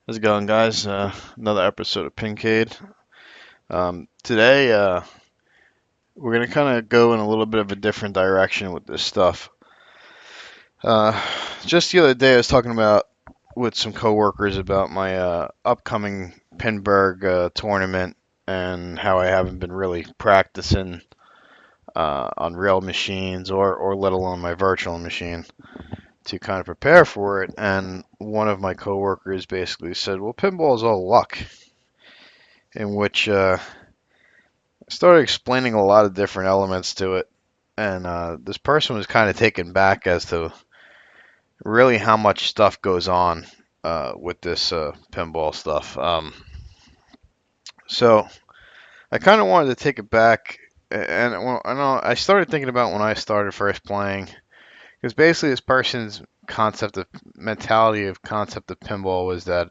How's it going, guys? Another episode of Pincade. Today, we're gonna kind of go in a little bit of a different direction with this stuff. Uh, just the other day, I was talking about with some coworkers about my upcoming Pinburg tournament and how I haven't been really practicing on real machines or let alone my virtual machine to kind of prepare for it. And one of my coworkers basically said, "Well, pinball is all luck," in which started explaining a lot of different elements to it, and this person was kind of taken back as to really how much stuff goes on with this pinball stuff. So I kind of wanted to take it back, and well, I know I started thinking about when I started first playing, because basically this person's concept of concept of pinball was that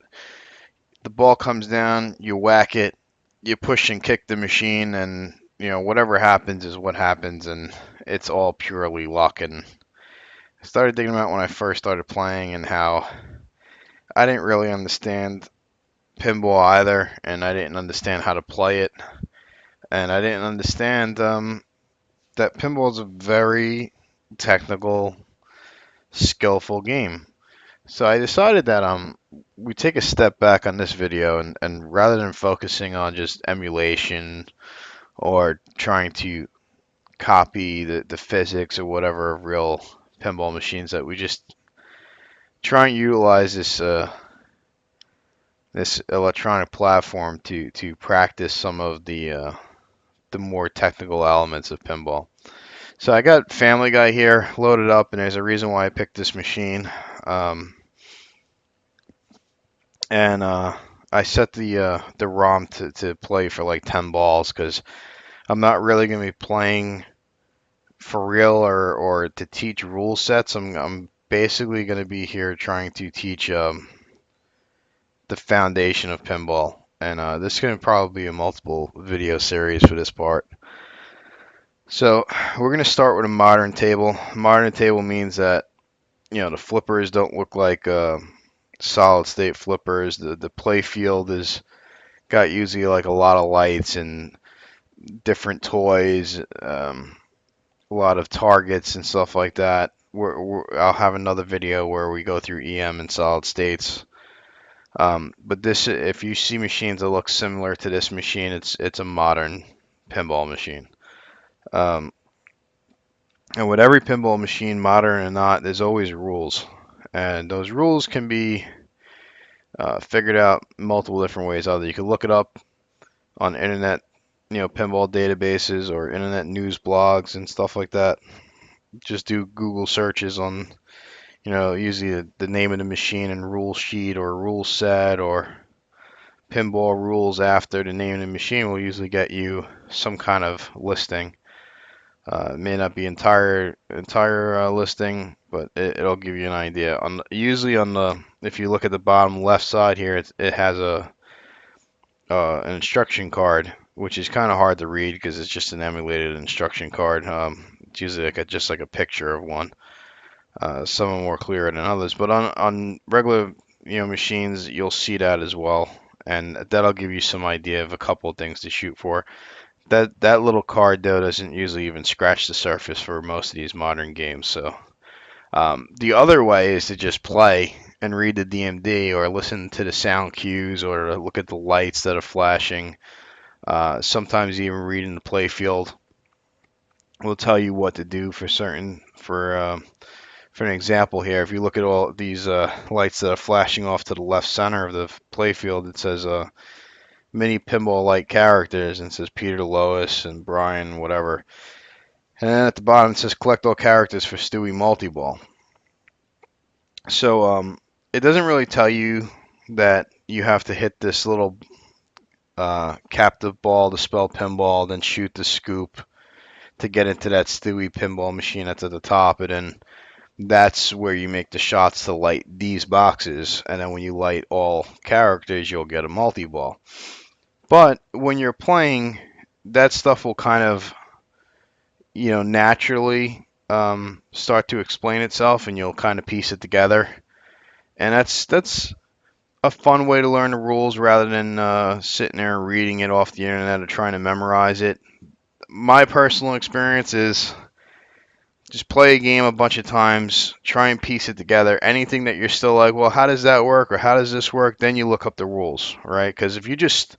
the ball comes down, you whack it, you push and kick the machine, and whatever happens is what happens, and it's all purely luck. And I started thinking about when I first started playing and how I didn't really understand pinball either, and I didn't understand how to play it, and I didn't understand that pinball is a very technical, skillful game. So I decided that we take a step back on this video, and rather than focusing on just emulation or trying to copy the physics or whatever of real pinball machines, that we just try and utilize this electronic platform to practice some of the more technical elements of pinball. So I got Family Guy here loaded up, and there's a reason why I picked this machine. Um, and I set the ROM to play for like 10 balls because I'm not really going to be playing for real or to teach rule sets. I'm basically going to be here trying to teach the foundation of pinball. And this is going to probably be a multiple video series for this part. So we're going to start with a modern table. Modern table means that the flippers don't look like solid state flippers. The play field is got usually like a lot of lights and different toys, a lot of targets and stuff like that. I'll have another video where we go through EM and solid states. But this, if you see machines that look similar to this machine, it's a modern pinball machine. Um, and with every pinball machine, modern or not, there's always rules, and those rules can be figured out multiple different ways. Either you can look it up on internet, pinball databases or internet news blogs and stuff like that. Just do Google searches on, usually the name of the machine and rule sheet or rule set or pinball rules after the name of the machine will usually get you some kind of listing. It may not be entire listing, but it'll give you an idea. Usually on the if you look at the bottom left side here, it has an instruction card, which is kind of hard to read because it's just an emulated instruction card. It's usually just like a picture of one. Some are more clear than others, but on regular machines, you'll see that as well, and that'll give you some idea of a couple of things to shoot for. That little card though doesn't usually even scratch the surface for most of these modern games. So the other way is to just play and read the DMD or listen to the sound cues or look at the lights that are flashing. Sometimes even reading the play field will tell you what to do for certain for an example here. If you look at all these lights that are flashing off to the left center of the play field, it says mini pinball like characters, and it says Peter, Lois, and Brian, whatever. And then at the bottom it says collect all characters for Stewie Multiball. So it doesn't really tell you that you have to hit this little captive ball to spell pinball, then shoot the scoop to get into that Stewie pinball machine that's at the top, and then that's where you make the shots to light these boxes, and then when you light all characters, you'll get a multi-ball. But when you're playing, that stuff will kind of, naturally start to explain itself, and you'll kind of piece it together. And that's a fun way to learn the rules rather than sitting there and reading it off the internet or trying to memorize it. My personal experience is just play a game a bunch of times, try and piece it together. Anything that you're still like, well, how does that work or how does this work? Then you look up the rules, right? Because if you just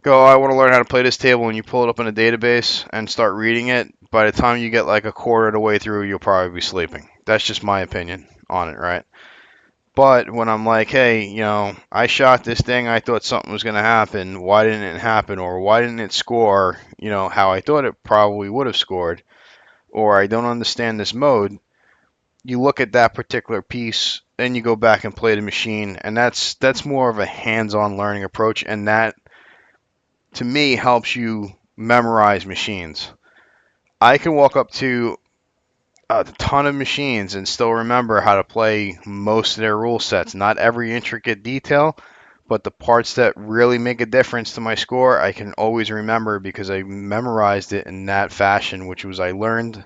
go, I want to learn how to play this table, and you pull it up in a database and start reading it, by the time you get like a quarter of the way through, you'll probably be sleeping. That's just my opinion on it, right? But when I'm like, hey, I shot this thing, I thought something was going to happen. Why didn't it happen? Or why didn't it score, how I thought it probably would have scored? Or I don't understand this mode. You look at that particular piece, then you go back and play the machine, and that's more of a hands-on learning approach, and that to me helps you memorize machines. I can walk up to a ton of machines and still remember how to play most of their rule sets. Not every intricate detail, but the parts that really make a difference to my score, I can always remember because I memorized it in that fashion, which was I learned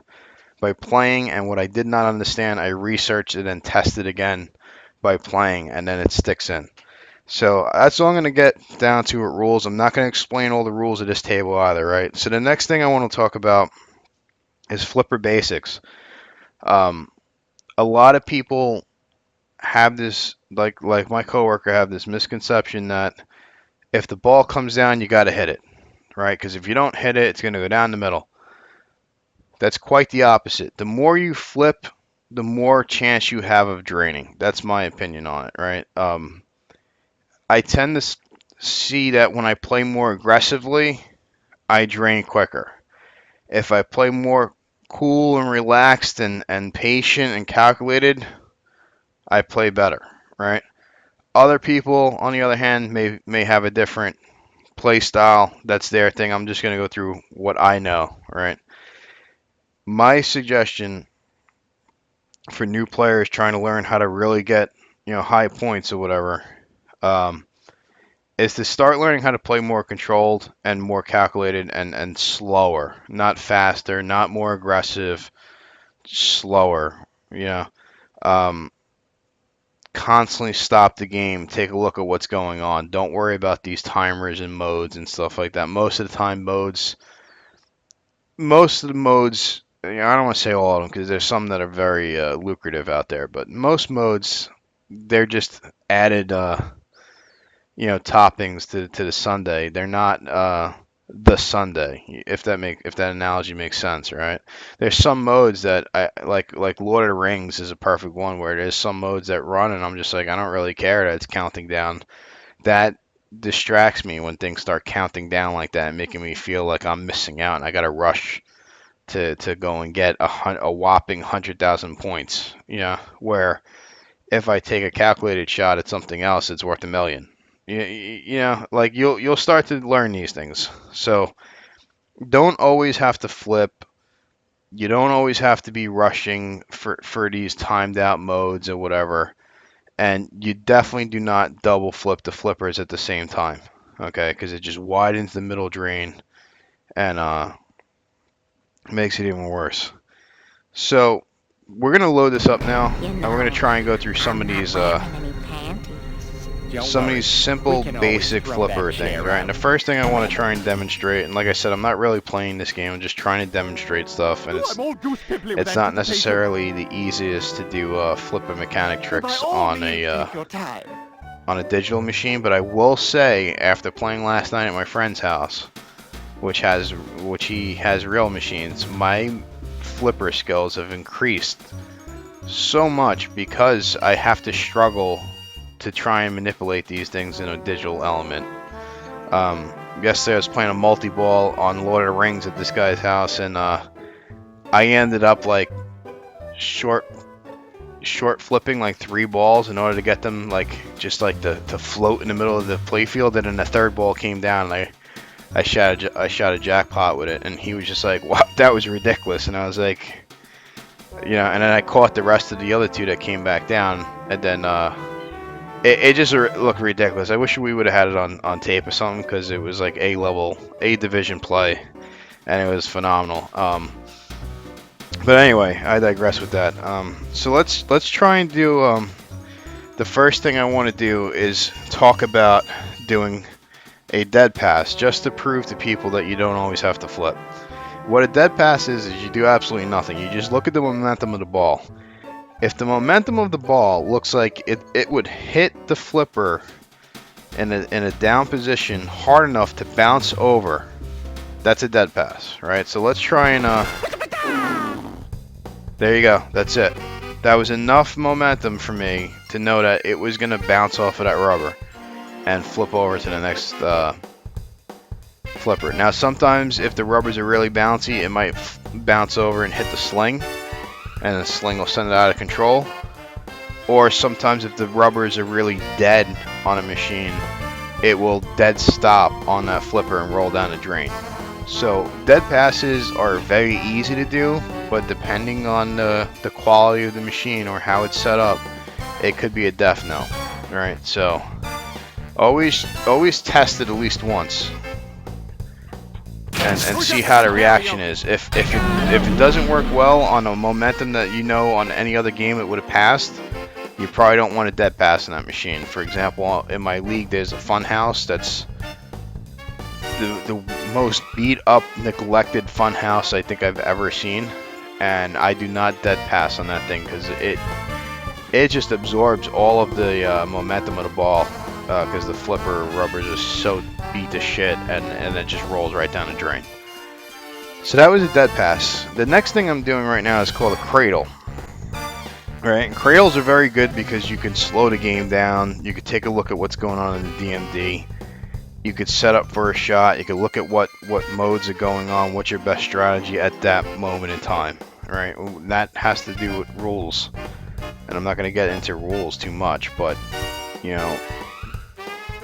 by playing, and what I did not understand, I researched it and tested again by playing, and then it sticks in. So that's all I'm going to get down to at rules. I'm not going to explain all the rules of this table either, right? So the next thing I want to talk about is flipper basics. Um, a lot of people have this, like my coworker, have this misconception that if the ball comes down, you got to hit it, right? Because if you don't hit it, it's going to go down the middle. That's quite the opposite. The more you flip, the more chance you have of draining. That's my opinion on it, right? I tend to see that when I play more aggressively, I drain quicker. If I play more cool and relaxed and patient and calculated, I play better, right? Other people, on the other hand, may have a different play style. That's their thing. I'm just going to go through what I know, right? My suggestion for new players trying to learn how to really get, high points or whatever, um, is to start learning how to play more controlled and more calculated and slower, not faster, not more aggressive, slower. You know, um, Constantly stop the game, take a look at what's going on. Don't worry about these timers and modes and stuff like that. Most of the time, most of the modes, I don't want to say all of them because there's some that are very lucrative out there, but most modes, they're just added, toppings to the sundae. They're not the sundae, if that analogy makes sense, right? There's some modes that I like Lord of the Rings is a perfect one where there's some modes that run and I'm just like I don't really care that it's counting down. That distracts me when things start counting down like that and making me feel like I'm missing out and I got to rush to go and get a whopping 100,000 points. Where if I take a calculated shot at something else, it's worth a million. Like you'll start to learn these things. So don't always have to flip. You don't always have to be rushing for these timed out modes or whatever. And you definitely do not double flip the flippers at the same time. Okay, because it just widens the middle drain and makes it even worse. So we're gonna load this up now, and we're gonna try and go through some of these simple, basic flipper things, right? And the first thing I want to try and demonstrate, and like I said, I'm not really playing this game, I'm just trying to demonstrate stuff, and it's not necessarily the easiest to do flipper mechanic tricks on a digital machine, but I will say, after playing last night at my friend's house, which he has real machines, my flipper skills have increased so much because I have to struggle to try and manipulate these things in a digital element. Yesterday I was playing a multi-ball on Lord of the Rings at this guy's house, and I ended up like short flipping like 3 balls in order to get them like just like to float in the middle of the playfield, and then the third ball came down and I shot a jackpot with it, and he was just like, wow, that was ridiculous. And I was like, and then I caught the rest of the other 2 that came back down, and then it just looked ridiculous. I wish we would have had it on tape or something, because it was like A division play, and it was phenomenal. But anyway, I digress with that. So let's try and do the first thing I want to do is talk about doing a dead pass, just to prove to people that you don't always have to flip. What a dead pass is you do absolutely nothing. You just look at the momentum of the ball. If the momentum of the ball looks like it would hit the flipper in a down position hard enough to bounce over, that's a dead pass, right? So let's try and there you go, that's it. That was enough momentum for me to know that it was going to bounce off of that rubber and flip over to the next flipper. Now sometimes if the rubbers are really bouncy, it might bounce over and hit the sling, and the sling will send it out of control. Or sometimes if the rubbers are really dead on a machine, it will dead stop on that flipper and roll down the drain. So dead passes are very easy to do, but depending on the quality of the machine or how it's set up, it could be a death knell. Right? So always test it at least once and see how the reaction is. If it doesn't work well on a momentum that you know on any other game it would have passed, you probably don't want a dead pass in that machine. For example, in my league there's a fun house that's the most beat up, neglected fun house I think I've ever seen, and I do not dead pass on that thing because it just absorbs all of the momentum of the ball, because the flipper rubbers are so beat to shit, and it just rolls right down the drain. So that was a dead pass. The next thing I'm doing right now is called a cradle. Right, and cradles are very good because you can slow the game down. You could take a look at what's going on in the DMD. You could set up for a shot. You could look at what modes are going on, what's your best strategy at that moment in time. Right, that has to do with rules, and I'm not going to get into rules too much, but you know,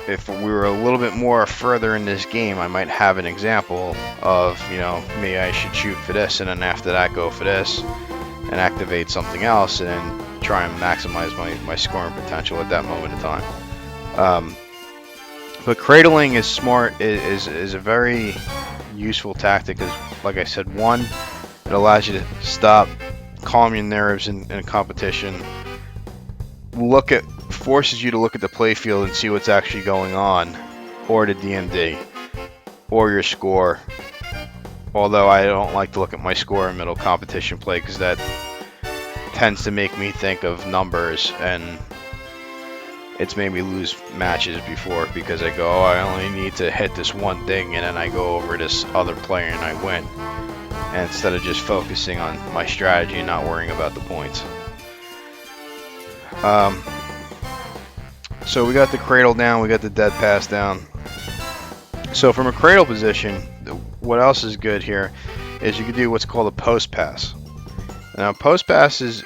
if we were a little bit more further in this game, I might have an example of, you know, maybe I should shoot for this, and then after that go for this, and activate something else, and then try and maximize my scoring potential at that moment in time. But cradling is smart, is a very useful tactic, because like I said, one, it allows you to stop, calm your nerves in a competition, forces you to look at the playfield and see what's actually going on, or the DMD, or your score. Although I don't like to look at my score in middle competition play, because that tends to make me think of numbers, and it's made me lose matches before because I go, oh, I only need to hit this one thing, and then I go over this other player and I win. And instead of just focusing on my strategy and not worrying about the points. So we got the cradle down, we got the dead pass down. So from a cradle position, what else is good here is you can do what's called a post pass. Now post pass is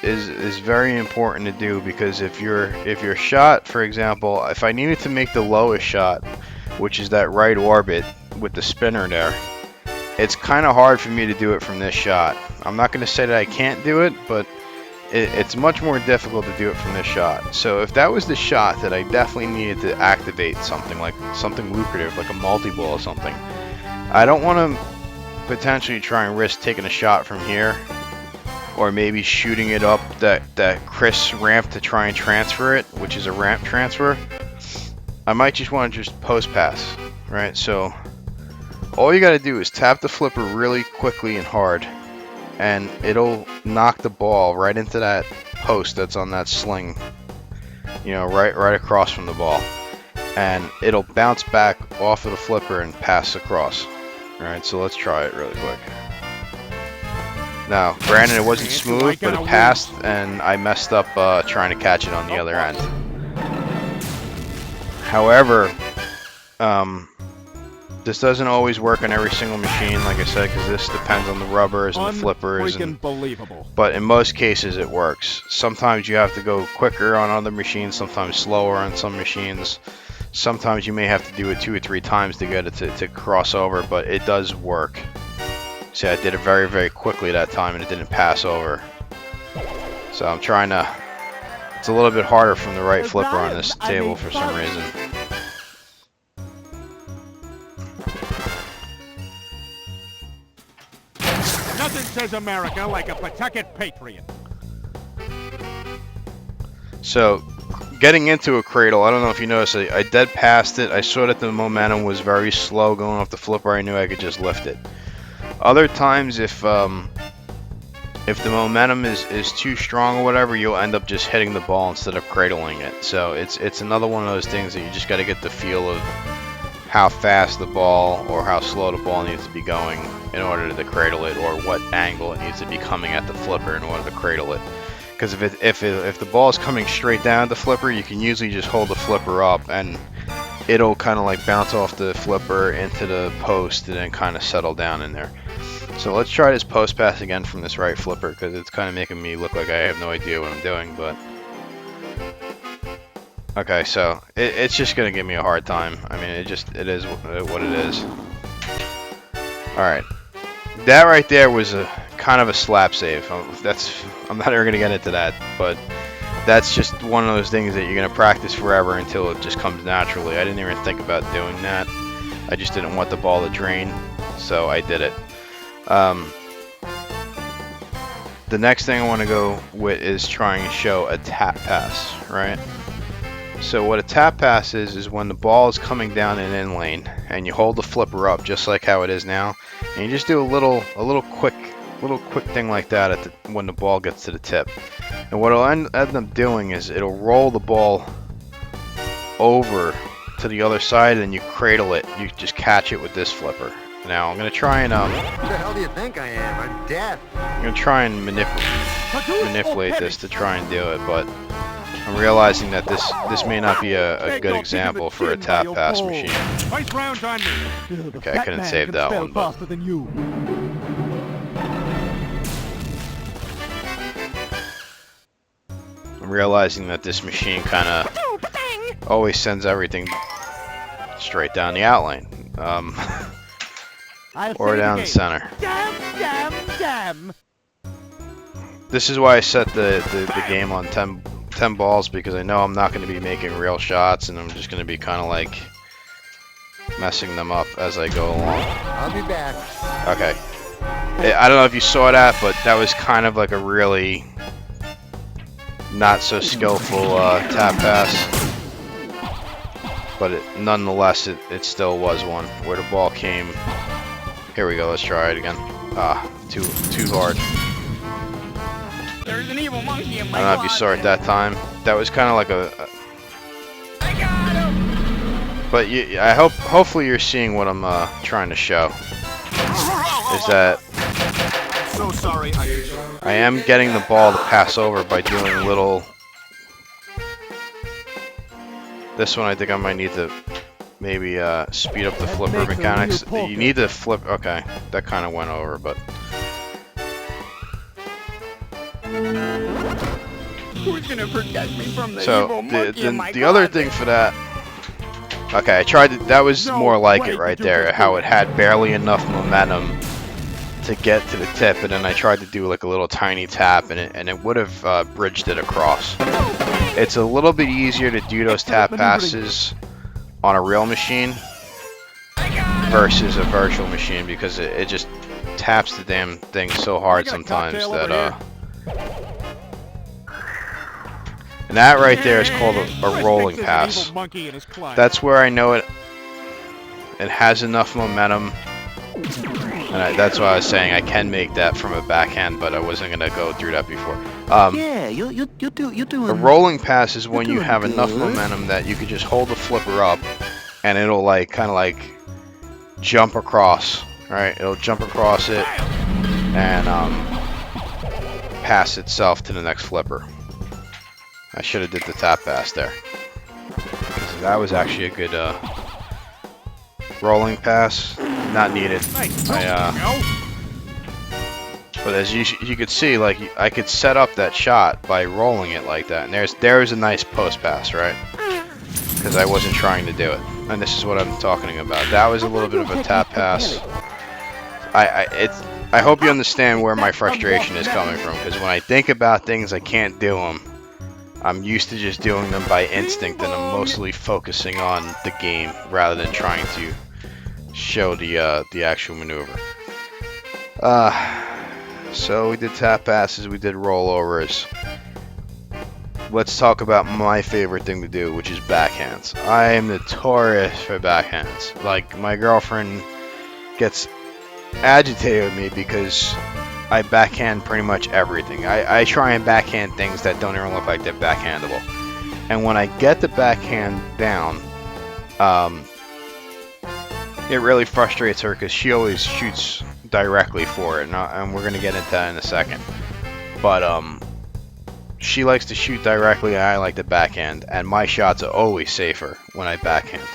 very important to do, because if your shot, for example, if I needed to make the lowest shot, which is that right orbit with the spinner there, it's kind of hard for me to do it from this shot. I'm not going to say that I can't do it, but it's much more difficult to do it from this shot. So if that was the shot that I definitely needed to activate something, like something lucrative, like a multi-ball or something, I don't want to potentially try and risk taking a shot from here, or maybe shooting it up that Chris ramp to try and transfer it, which is a ramp transfer. I might just want to just post pass, right? So all you got to do is tap the flipper really quickly and hard, and it'll knock the ball right into that post that's on that sling, you know, right across from the ball, and it'll bounce back off of the flipper and pass across. All right, so let's try it really quick. Now, granted, it wasn't smooth, but it passed, and I messed up trying to catch it on the other end. However, this doesn't always work on every single machine, like I said, because this depends on the rubbers and the flippers. But in most cases, it works. Sometimes you have to go quicker on other machines, sometimes slower on some machines. Sometimes you may have to do it 2 or 3 times to get it to cross over, but it does work. See, I did it very, very quickly that time, and it didn't pass over. So I'm trying to... It's a little bit harder from the right flipper on this table for some reason. Nothing says America like a Pawtucket patriot. So, getting into a cradle, I don't know if you noticed, I dead passed it. I saw that the momentum was very slow going off the flipper. I knew I could just lift it. Other times, if the momentum is too strong or whatever, you'll end up just hitting the ball instead of cradling it. So it's another one of those things that you just got to get the feel of how fast the ball or how slow the ball needs to be going in order to cradle it, or what angle it needs to be coming at the flipper in order to cradle it. Because if the ball is coming straight down at the flipper, you can usually just hold the flipper up and it'll kind of like bounce off the flipper into the post and then kind of settle down in there. So let's try this post pass again from this right flipper, because it's kind of making me look like I have no idea what I'm doing. But okay, so it's just gonna give me a hard time. I mean, it is what it is. All right, that right there was a kind of a slap save. I'm not ever gonna get into that, but that's just one of those things that you're gonna practice forever until it just comes naturally. I didn't even think about doing that. I just didn't want the ball to drain, so I did it. The next thing I want to go with is trying to show a tap pass, right? So what a tap pass is when the ball is coming down an in lane and you hold the flipper up just like how it is now, and you just do a little quick thing like that when the ball gets to the tip. And what it'll end up doing is it'll roll the ball over to the other side and you cradle it. You just catch it with this flipper. Now I'm gonna try and Who the hell do you think I am? I'm dead. I'm gonna try and manipulate this to try and do it, but I'm realizing that this may not be a good example for a tap pass machine. Nice rounds on me. Okay, I couldn't save that one, but Faster than you. I'm realizing that this machine kind of always sends everything straight down the outlane. Or down the center. Damn. This is why I set the game on 10 balls, because I know I'm not going to be making real shots, and I'm just going to be kind of like messing them up as I go along. I'll be back. Okay. I don't know if you saw that, but that was kind of like a really not so skillful tap pass. But nonetheless, it still was one where the ball came. Here we go. Let's try it again. Too hard. There's an evil monkey in my I don't know if you saw it that time. That was kind of like I got him. But hopefully you're seeing what I'm trying to show. Is that So sorry. I am getting the ball to pass over by doing a little. This one I think I might need to maybe speed up the flipper mechanics. You need to flip. Okay, that kind of went over, but. Who's gonna protect me from the So evil monkey in my the other closet? thing for that. Okay, I tried to, that was more like it right there, how it had barely enough momentum to get to the tip, and then I tried to do like a little tiny tap, and it would have bridged it across. It's a little bit easier to do those tap passes on a real machine versus a virtual machine, because it just taps the damn thing so hard sometimes that and that right there is called a rolling pass. That's where I know it has enough momentum, and that's why I was saying I can make that from a backhand, but I wasn't gonna go through that before. Yeah, you do. A rolling pass is when you have enough momentum that you could just hold the flipper up, and it'll like kind of like jump across. Right? It'll jump across it and pass itself to the next flipper. I should have did the tap pass there. So that was actually a good rolling pass. Not needed. But as you could see, like I could set up that shot by rolling it like that. And there's a nice post pass, right? Because I wasn't trying to do it. And this is what I'm talking about. That was a little bit of a tap pass. I hope you understand where my frustration is coming from. Because when I think about things, I can't do them. I'm used to just doing them by instinct, and I'm mostly focusing on the game rather than trying to show the actual maneuver. So we did tap passes, we did rollovers. let's talk about my favorite thing to do, which is backhands. I am notorious for backhands. Like, my girlfriend gets agitated with me because I backhand pretty much everything. I try and backhand things that don't even look like they're backhandable. And when I get the backhand down, it really frustrates her because she always shoots directly for it, and we're going to get into that in a second. But she likes to shoot directly, and I like to backhand, and my shots are always safer when I backhand.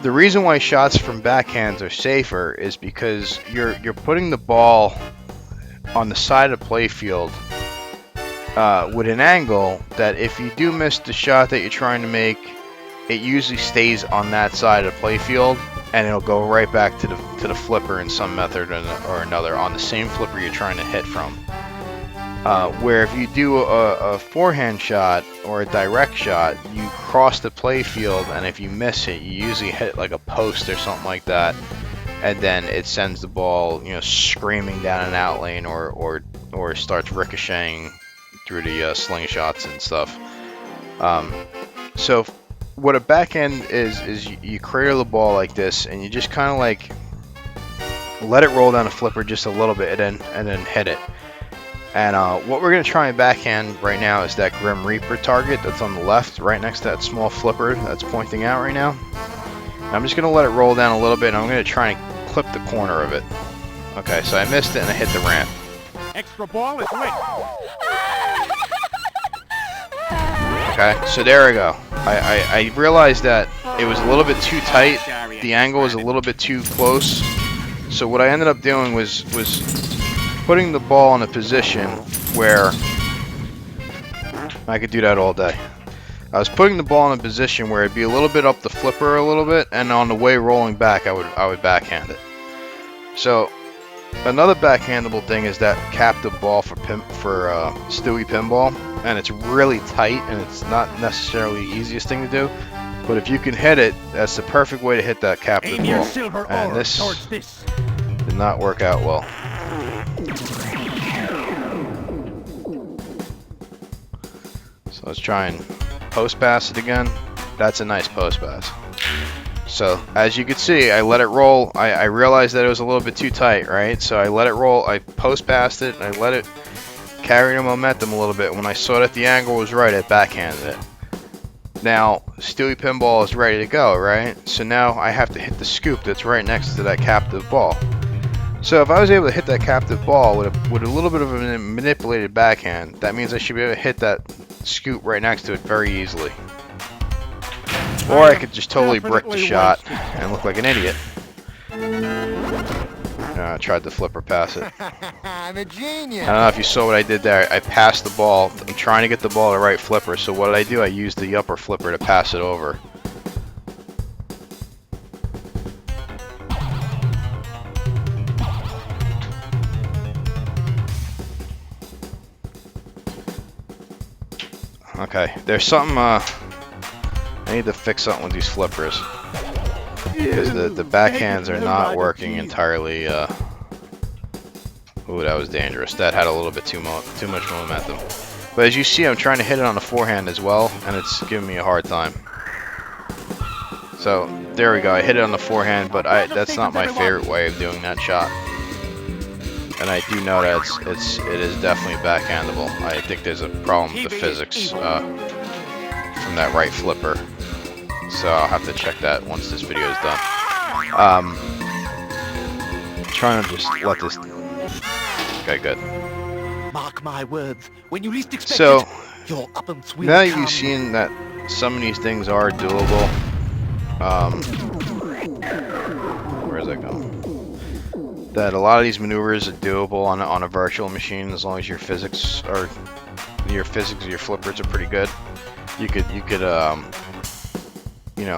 The reason why shots from backhands are safer is because you're putting the ball on the side of the play field with an angle that if you do miss the shot that you're trying to make, it usually stays on that side of the play field, and it'll go right back to the flipper in some method or another on the same flipper you're trying to hit from. Where if you do a forehand shot or a direct shot, you cross the play field, and if you miss it, you usually hit like a post or something like that, and then it sends the ball, screaming down an out lane or starts ricocheting through the slingshots and stuff. So what a backhand is you cradle the ball like this, and you just kind of like let it roll down the flipper just a little bit, and then hit it. And what we're going to try and backhand right now is that Grim Reaper target that's on the left, right next to that small flipper that's pointing out right now. And I'm just going to let it roll down a little bit, and I'm going to try and clip the corner of it. Okay, so I missed it, and I hit the ramp. Extra ball is lit. Okay, so there we go. I realized that it was a little bit too tight. The angle was a little bit too close. So what I ended up doing was putting the ball in a position where I could do that all day. I was putting the ball in a position where it'd be a little bit up the flipper a little bit, and on the way rolling back, I would backhand it. So another backhandable thing is that captive ball for Stewie Pinball, and it's really tight, and it's not necessarily the easiest thing to do. But if you can hit it, that's the perfect way to hit that captive ball. And this did not work out well. So let's try and post pass it again. That's a nice post pass. So as you can see, I let it roll. I realized that it was a little bit too tight, right? So I let it roll. I post passed it, and I let it carry the momentum a little bit. When I saw that the angle was right, I backhanded it. Now Stewie Pinball is ready to go, right? So now I have to hit the scoop that's right next to that captive ball. So if I was able to hit that captive ball with a little bit of a manipulated backhand, that means I should be able to hit that scoop right next to it very easily. Or I could just totally brick the shot and look like an idiot. I tried to flipper pass it. I'm a genius. I don't know if you saw what I did there. I passed the ball. I'm trying to get the ball to the right flipper, so what did I do? I used the upper flipper to pass it over. Okay, there's something, I need to fix something with these flippers. Because the backhands are not working entirely, ooh, that was dangerous. That had a little bit too much momentum. But as you see, I'm trying to hit it on the forehand as well, and it's giving me a hard time. So, there we go, I hit it on the forehand, but that's not my favorite way of doing that shot. And I do know that it is definitely backhandable. I think there's a problem with the physics from that right flipper. So I'll have to check that once this video is done. Trying to just let this. Okay, good. Mark my words. When you least expect So it, your uppance will now that come. you've seen that some of these things are doable. Where's that going? That a lot of these maneuvers are doable on a virtual machine as long as your physics of your flippers are pretty good. You could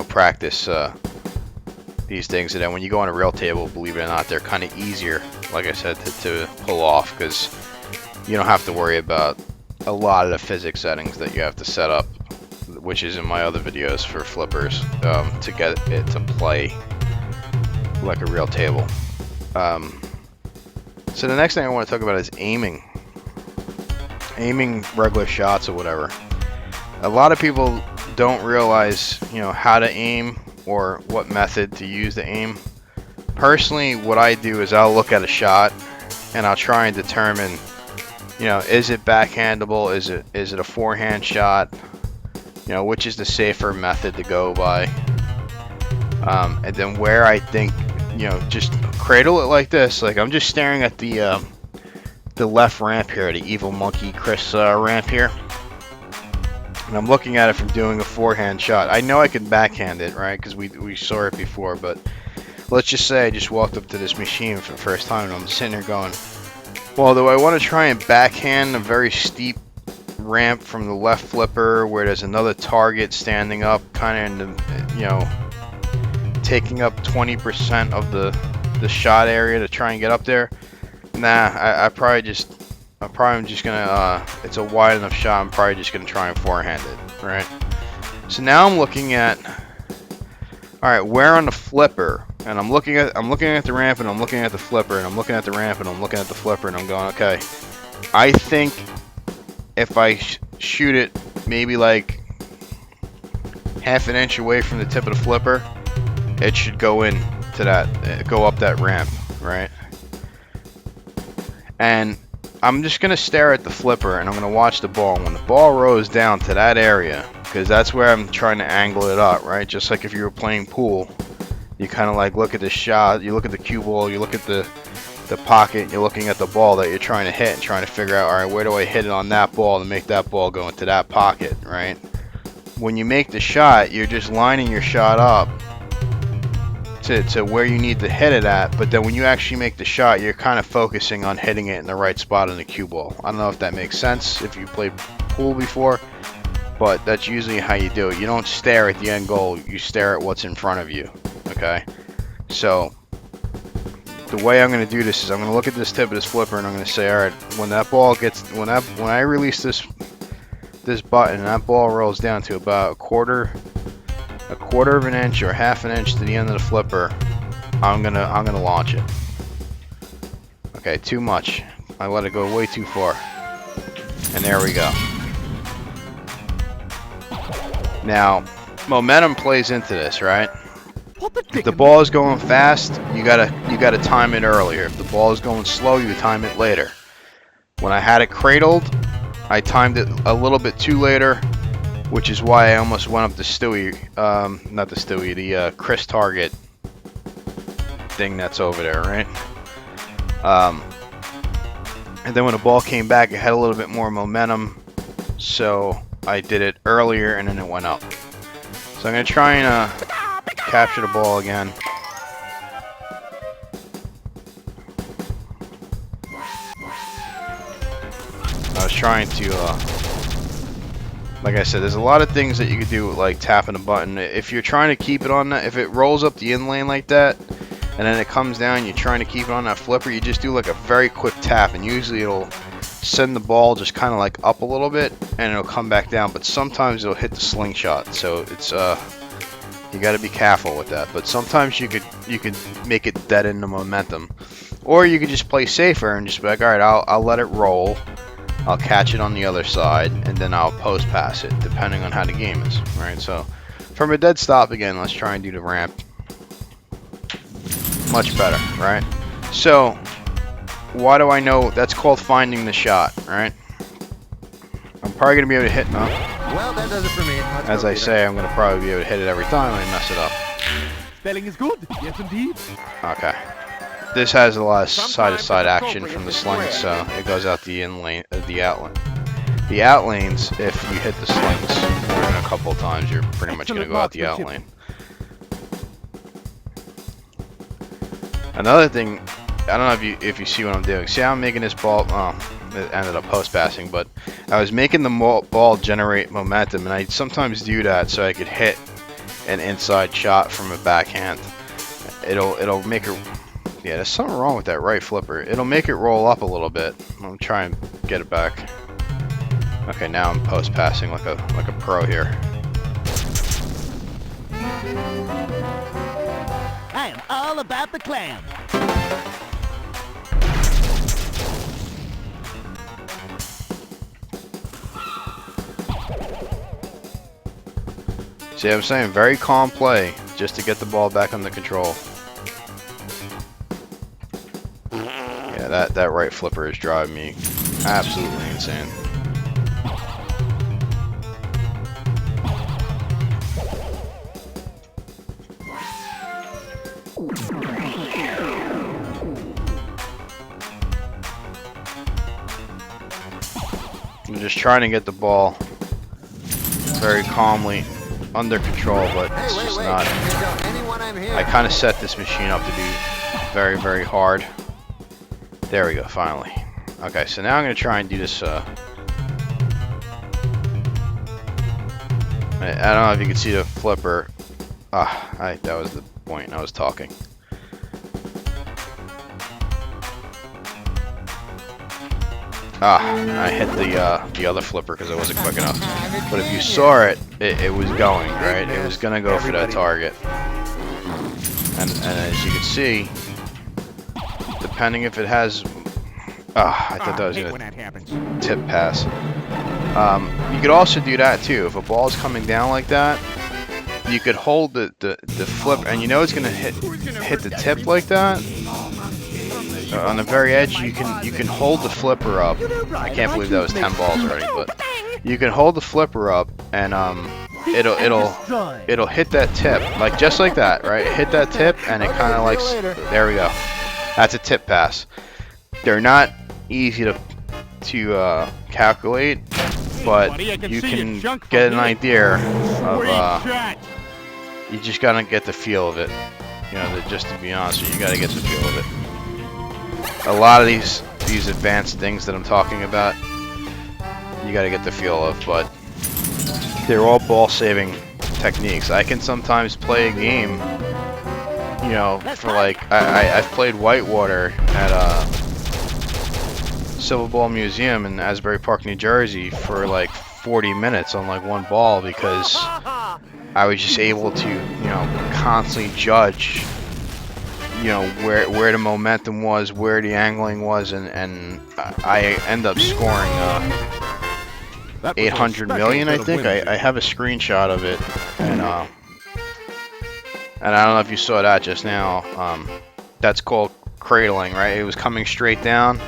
practice these things, and then when you go on a real table, believe it or not, they're kind of easier, like I said, to pull off, because you don't have to worry about a lot of the physics settings that you have to set up, which is in my other videos for flippers, to get it to play like a real table. So the next thing I want to talk about is aiming regular shots or whatever. A lot of people don't realize, how to aim or what method to use to aim. Personally, what I do is I'll look at a shot and I'll try and determine, is it backhandable? Is it a forehand shot? Which is the safer method to go by? And then where I think, just cradle it like this. Like I'm just staring at the left ramp here, the Evil Monkey Chris ramp here. And I'm looking at it from doing a forehand shot. I know I can backhand it, right? Because we saw it before, but let's just say I just walked up to this machine for the first time and I'm sitting there going, well, do I want to try and backhand a very steep ramp from the left flipper where there's another target standing up kind of in the, taking up 20% of the shot area to try and get up there? Nah, I'm probably just gonna, it's a wide enough shot, I'm probably just gonna try and forehand it, right? So now I'm looking at, alright, where on the flipper, and I'm looking at the ramp, and I'm looking at the flipper, and I'm looking at the ramp, and I'm looking at the flipper, and I'm going, okay, I think if I shoot it maybe like half an inch away from the tip of the flipper, it should go in to that, go up that ramp, right? And I'm just going to stare at the flipper and I'm going to watch the ball. When the ball rolls down to that area, because that's where I'm trying to angle it up, right? Just like if you were playing pool, you kind of like look at the shot, you look at the cue ball, you look at the pocket, you're looking at the ball that you're trying to hit and trying to figure out, all right, where do I hit it on that ball to make that ball go into that pocket, right? When you make the shot, you're just lining your shot up to where you need to hit it at, but then when you actually make the shot, you're kind of focusing on hitting it in the right spot on the cue ball. I don't know if that makes sense if you played pool before, but that's usually how you do it. You don't stare at the end goal, you stare at what's in front of you, okay? So the way I'm going to do this is I'm going to look at this tip of this flipper and I'm going to say, all right, when that ball gets, when I release this button and that ball rolls down to about a quarter of an inch or half an inch to the end of the flipper, I'm gonna launch it. Okay, too much. I let it go way too far. And there we go. Now, momentum plays into this, right? If the ball is going fast, you gotta time it earlier. If the ball is going slow, you time it later. When I had it cradled, I timed it a little bit too later, which is why I almost went up the Stewie, not the Stewie, the Chris Target thing that's over there, right? And then when the ball came back, it had a little bit more momentum, so I did it earlier and then it went up. So I'm going to try and capture the ball again. I was trying to, like I said, there's a lot of things that you could do, like tapping a button. If you're trying to keep it on that, if it rolls up the in lane like that, and then it comes down, you're trying to keep it on that flipper, you just do like a very quick tap, and usually it'll send the ball just kind of like up a little bit, and it'll come back down. But sometimes it'll hit the slingshot, so it's you got to be careful with that. But sometimes you could make it dead in the momentum, or you could just play safer and just be like, all right, I'll let it roll. I'll catch it on the other side, and then I'll post pass it, depending on how the game is, right? So, from a dead stop again, let's try and do the ramp. Much better, right? So, why do I know? That's called finding the shot, right? I'm probably going to be able to hit, no? Well, that does it for me. As I say, I'm going to probably be able to hit it every time I mess it up. Spelling is good. Yes, indeed. Okay. This has a lot of side-to-side action from the sling, so it goes out the in lane, the out lane. The out lanes, if you hit the slings more than a couple of times, you're pretty much going to go out the out lane. Another thing, I don't know if you see what I'm doing. See how I'm making this ball? Oh, it ended up post passing, but I was making the ball generate momentum, and I sometimes do that so I could hit an inside shot from a backhand. It'll make it. Yeah, there's something wrong with that right flipper. It'll make it roll up a little bit. I'm trying to get it back. Okay, now I'm post passing like a pro here. I am all about the clam. See what I'm saying? Very calm play just to get the ball back under control. Yeah, that right flipper is driving me absolutely insane. I'm just trying to get the ball very calmly under control, but it's just not. I kind of set this machine up to be very, very hard. There we go, finally. Okay, so now I'm going to try and do this. I don't know if you can see the flipper. That was the point. I was talking. I hit the other flipper because it wasn't quick enough. But if you saw it, it was going, right? It was going to go for that target. And as you can see, depending if it has... I thought that was going to tip pass. You could also do that too. If a ball is coming down like that, you could hold the flip, and you know it's going to hit the tip like that. On the very edge, you can hold the flipper up. I can't believe that was 10 balls already, but you can hold the flipper up, and it'll hit that tip, like just like that, right? Hit that tip, and it kind of like, there we go. That's a tip pass. They're not easy to calculate, but you can get an idea of. You just gotta get the feel of it. You know, just to be honest with you, you gotta get the feel of it. A lot of these advanced things that I'm talking about, you got to get the feel of, but they're all ball saving techniques. I can sometimes play a game, you know, for like I've played Whitewater at Silver Ball Museum in Asbury Park, New Jersey for like 40 minutes on like one ball because I was just able to, you know, constantly judge, you know, where the momentum was, where the angling was, and I end up scoring 800 million, I think. I have a screenshot of it, and I don't know if you saw that just now. That's called cradling, right? It was coming straight down,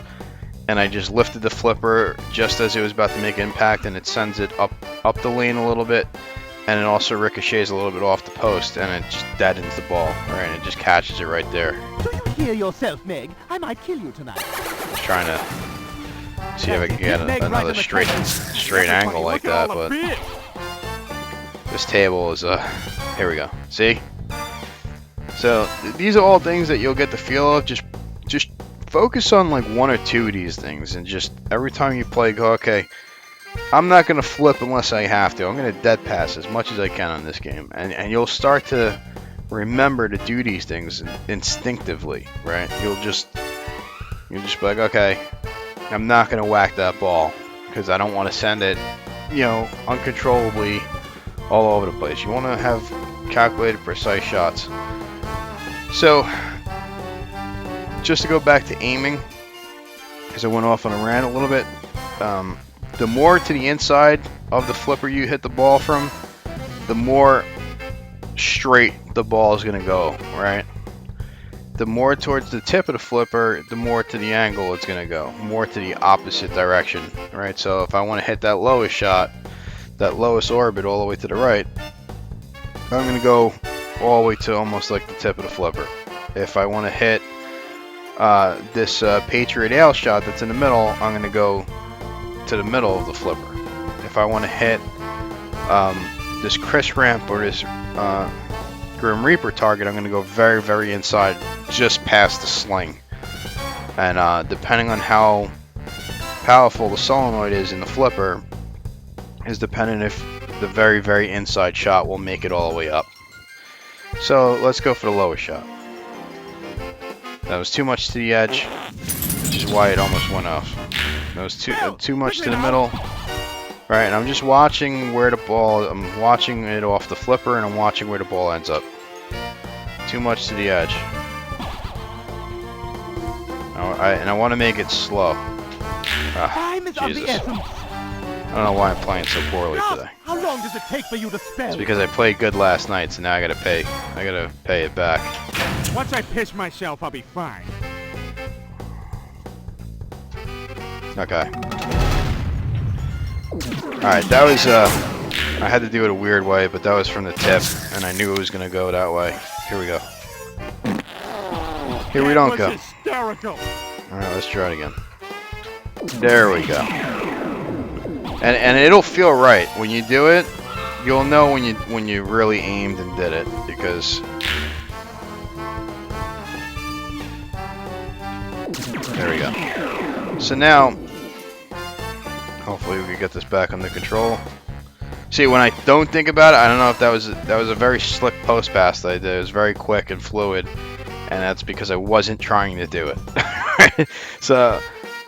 and I just lifted the flipper just as it was about to make impact, and it sends it up the lane a little bit. And it also ricochets a little bit off the post, and it just deadens the ball, right? And it just catches it right there. Do you hear yourself, Meg? I might kill you tonight. Just trying to see if I can get another straight angle like that, but this table is here we go. See? So these are all things that you'll get the feel of. Just focus on like one or two of these things, and just every time you play, go, okay, I'm not going to flip unless I have to. I'm going to dead pass as much as I can on this game. And you'll start to remember to do these things instinctively, right? You'll just be like, okay, I'm not going to whack that ball because I don't want to send it, you know, uncontrollably all over the place. You want to have calculated, precise shots. So, just to go back to aiming, because I went off on a rant a little bit, the more to the inside of the flipper you hit the ball from, the more straight the ball is going to go, right? The more towards the tip of the flipper, the more to the angle it's going to go, more to the opposite direction, right? So if I want to hit that lowest shot, that lowest orbit all the way to the right, I'm going to go all the way to almost like the tip of the flipper. If I want to hit this Patriot Ale shot that's in the middle, I'm going to go to the middle of the flipper. If I want to hit this Chris Ramp or this Grim Reaper target, I'm going to go very, very inside, just past the sling. And depending on how powerful the solenoid is in the flipper, is dependent if the very, very inside shot will make it all the way up. So let's go for the lowest shot. That was too much to the edge, which is why it almost went off. That was too much to the middle. Right, and I'm just watching where the ball, I'm watching it off the flipper, and I'm watching where the ball ends up. Too much to the edge. And I want to make it slow. Jesus. I don't know why I'm playing so poorly today. long does it take for you to spell? It's because I played good last night, so now I gotta pay. I gotta pay it back. Once I piss myself, I'll be fine. Okay. Alright, that was, I had to do it a weird way, but that was from the tip, and I knew it was gonna go that way. Here we go. Here we don't go. Hysterical. Alright, let's try it again. There we go. And it'll feel right. When you do it, you'll know when you really aimed and did it, because there we go. So now, hopefully we can get this back under control. See, when I don't think about it, I don't know if that was a very slick post pass that I did. It was very quick and fluid, and that's because I wasn't trying to do it. So,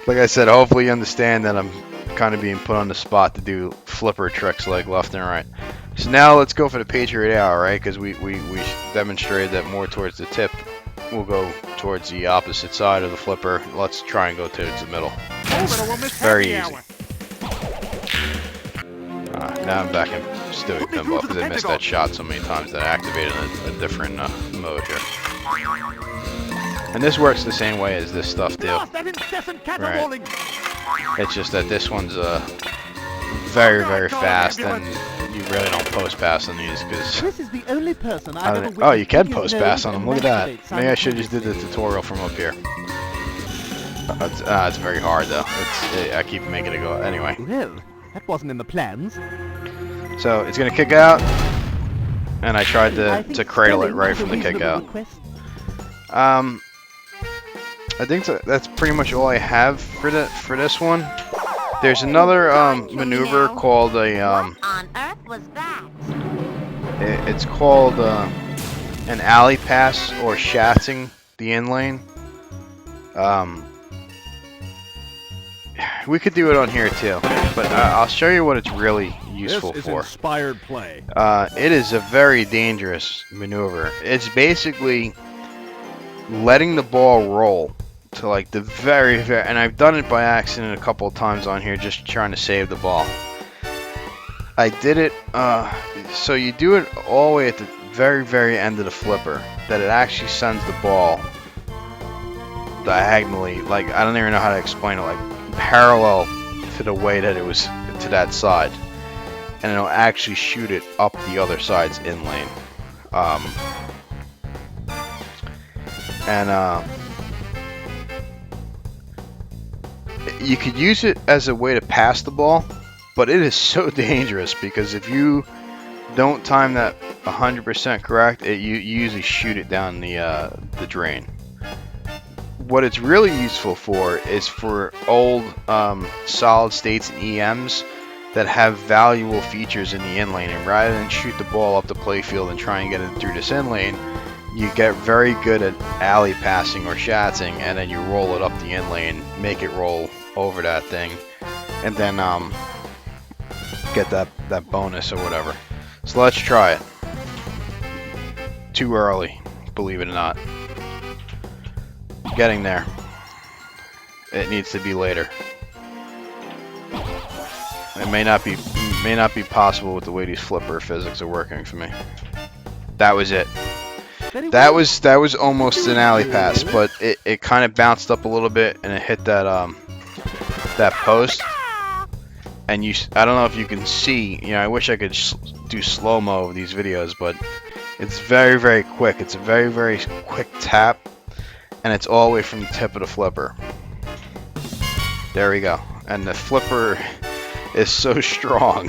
like I said, hopefully you understand that I'm kind of being put on the spot to do flipper tricks like left and right. So now let's go for the Patriot Hour, right? Because we demonstrated that more towards the tip. We'll go towards the opposite side of the flipper. Let's try and go towards the middle. Very easy. Now I'm back in stupid pinball because I missed that shot so many times that I activated a different mode here. And this works the same way as this stuff too. Right. It's just that this one's very, very fast, and you really don't post pass on these because. This is the only person Oh, you can post pass on them. Look at that. Maybe I should have just did the tutorial from up here. It's very hard though. I keep making it go. Anyway. Well, that wasn't in the plans. So it's gonna kick out, and I tried to cradle it right from the kick out. I think that's pretty much all I have for this one. There's another maneuver called a What on earth was that? it's called an alley pass or shatzing the in lane. We could do it on here too, but I'll show you what it's really useful This is for. inspired play. It is a very dangerous maneuver. It's basically letting the ball roll to like the very, and I've done it by accident a couple of times on here just trying to save the ball. I did it, so you do it all the way at the very, very end of the flipper, that it actually sends the ball diagonally, like, I don't even know how to explain it, like parallel to the way that it was to that side, and it'll actually shoot it up the other side's in lane. You could use it as a way to pass the ball, but it is so dangerous because if you don't time that 100% correct, you usually shoot it down the drain. What it's really useful for is for old solid states and EMs that have valuable features in the in lane, and rather than shoot the ball up the playfield and try and get it through this in lane, you get very good at alley passing or shatzing, and then you roll it up the in lane, make it roll over that thing, and then get that bonus or whatever. So let's try it. Too early, believe it or not. Getting there. It needs to be later. It may not be possible with the way these flipper physics are working for me. That was it. That was almost an alley pass, but it kind of bounced up a little bit and it hit that post. And I don't know if you can see. You know, I wish I could do slow-mo of these videos, but it's very, very quick. It's a very, very quick tap, and it's all the way from the tip of the flipper. There we go. And the flipper is so strong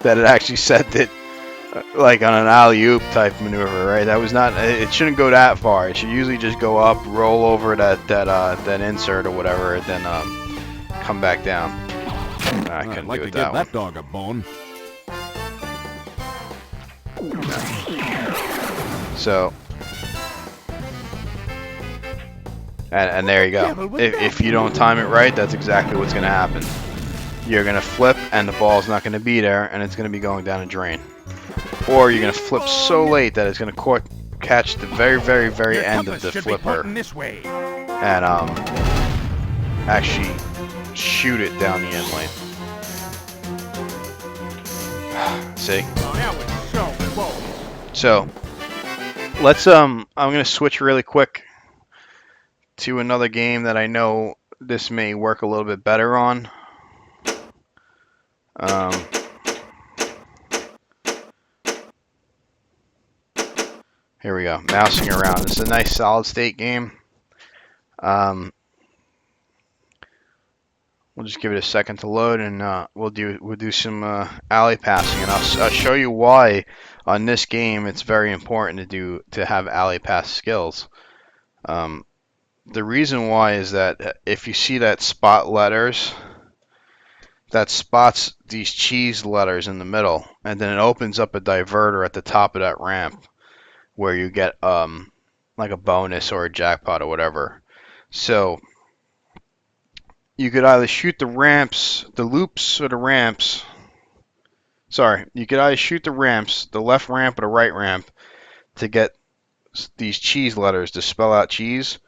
that it actually sent it like on an alley-oop type maneuver, right? That was not. It shouldn't go that far. It should usually just go up, roll over that insert or whatever, and then come back down. I couldn't like do to it give that that dog a bone. So, and there you go. If you don't time it right, that's exactly what's going to happen. You're going to flip, and the ball's not going to be there, and it's going to be going down a drain. Or you're going to flip so late that it's going to catch the very, very, very end of the flipper, and actually shoot it down the in lane. See? Oh, that was so close. So let's I'm gonna switch really quick to another game that I know this may work a little bit better on. Um, Here we go, mousing around. This is a nice solid state game. We'll just give it a second to load, and we'll do some alley passing, and I'll show you why on this game it's very important to have alley pass skills. The reason why is that if you see that spot letters, that spots these cheese letters in the middle, and then it opens up a diverter at the top of that ramp where you get like a bonus or a jackpot or whatever. So you could either shoot the ramps, the loops, or the ramps. Sorry, you could either shoot the ramps, the left ramp or the right ramp, to get these cheese letters to spell out cheese.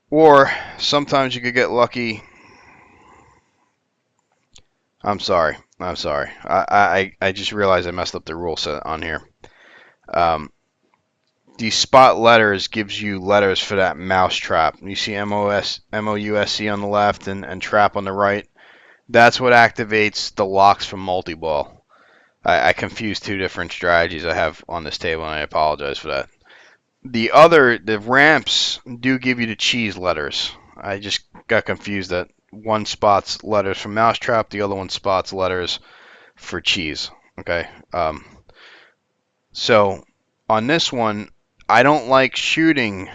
Or sometimes you could get lucky. I'm sorry. I just realized I messed up the rule set on here. These spot letters gives you letters for that mouse trap. You see MOUSC on the left and trap on the right. That's what activates the locks from multi-ball. I confused two different strategies I have on this table, and I apologize for that. The ramps do give you the cheese letters. I just got confused that one spots letters for mousetrap, the other one spots letters for cheese. Okay. So on this one, I don't like shooting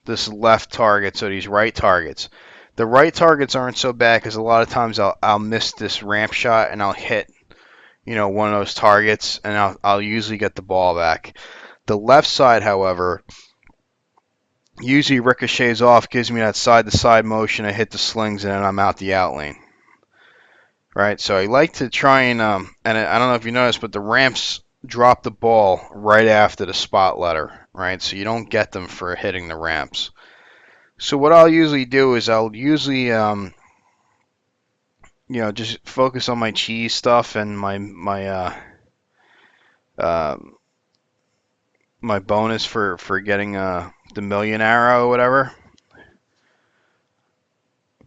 this left target, so these right targets. The right targets aren't so bad because a lot of times I'll miss this ramp shot and I'll hit, one of those targets, and I'll usually get the ball back. The left side, however, usually ricochets off, gives me that side-to-side motion. I hit the slings and I'm out the out lane. Right, so I like to try and I don't know if you noticed, but the ramps drop the ball right after the spot letter, right? So you don't get them for hitting the ramps. So what I'll usually do is I'll usually just focus on my cheese stuff and my bonus for getting the million arrow or whatever.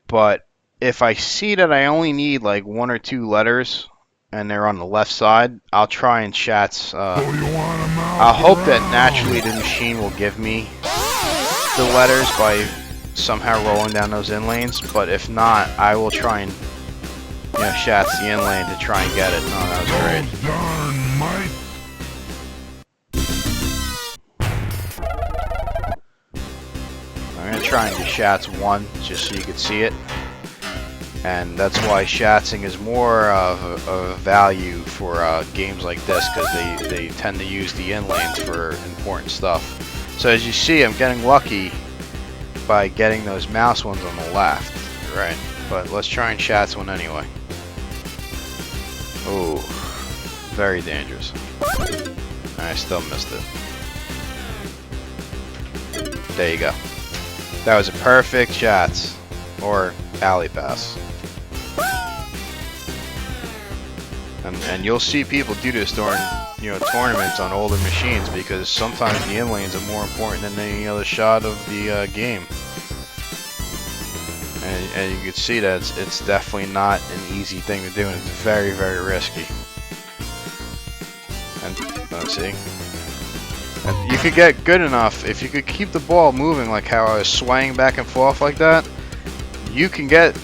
But if I see that I only need like one or two letters and they're on the left side, I'll try and Shats. I'll hope that naturally the machine will give me the letters by somehow rolling down those in lanes. But if not, I will try and Shats the in lane to try and get it. Oh, that was great. Darn, Mike. I'm gonna try and do Shats 1 just so you can see it. And that's why shatsing is more of a value for games like this, because they tend to use the in lanes for important stuff. So as you see, I'm getting lucky by getting those mouse ones on the left, right? But let's try and shats one anyway. Ooh, very dangerous. I still missed it. There you go. That was a perfect shots or alley pass. And you'll see people do this during tournaments on older machines, because sometimes the in lanes are more important than any other shot of the game. And you can see that it's definitely not an easy thing to do, and it's very, very risky. And let's see. And you could get good enough if you could keep the ball moving like how I was swaying back and forth like that. You can get.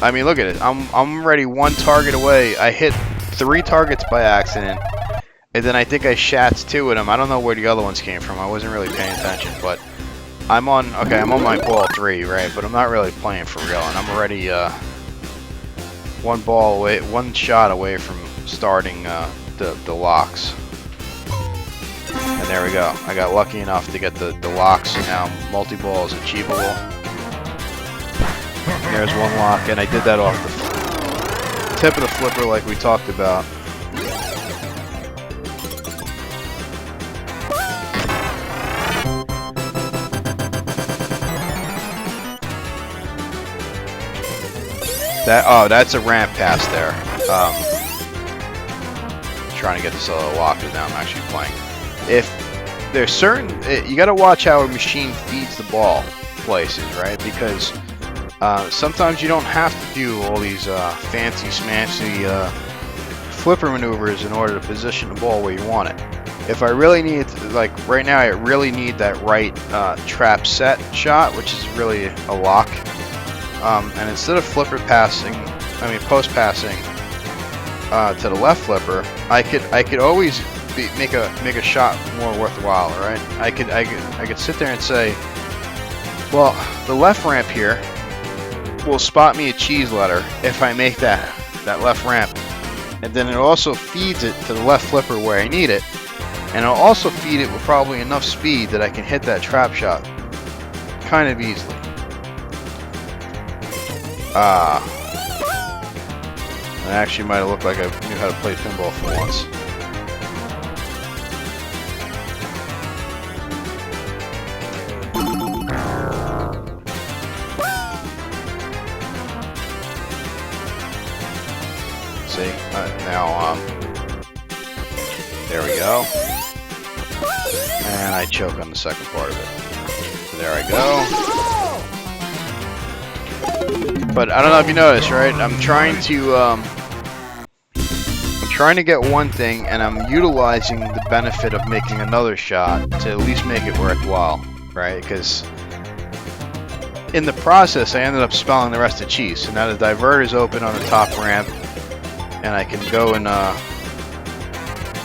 I mean, look at it. I'm already one target away. I hit 3 targets by accident, and then I think I shats 2 of them. I don't know where the other ones came from. I wasn't really paying attention, but I'm on my ball 3, right? But I'm not really playing for real, and I'm already one shot away from starting the locks. And there we go. I got lucky enough to get the locks, and now multi-ball is achievable. And there's one lock, and I did that off the tip of the flipper like we talked about. That's a ramp pass there. trying to get this little lock because now I'm actually playing. If there's certain, you got to watch how a machine feeds the ball places, right? Because sometimes you don't have to do all these fancy smancy flipper maneuvers in order to position the ball where you want it. If I really need, like right now, I really need that right trap set shot, which is really a lock. And instead of flipper passing, post passing to the left flipper, I could always make a shot more worthwhile, right? I could sit there and say, well, the left ramp here will spot me a cheese letter if I make that left ramp, and then it also feeds it to the left flipper where I need it, and it'll also feed it with probably enough speed that I can hit that trap shot kind of easily. It actually might have looked like I knew how to play pinball for once. See, now, there we go. And I choke on the second part of it. So there I go. But I don't know if you noticed, right? I'm trying to get one thing, and I'm utilizing the benefit of making another shot to at least make it worthwhile, right? Because in the process, I ended up spelling the rest of cheese. So now the diverter's open on the top ramp, and I can go and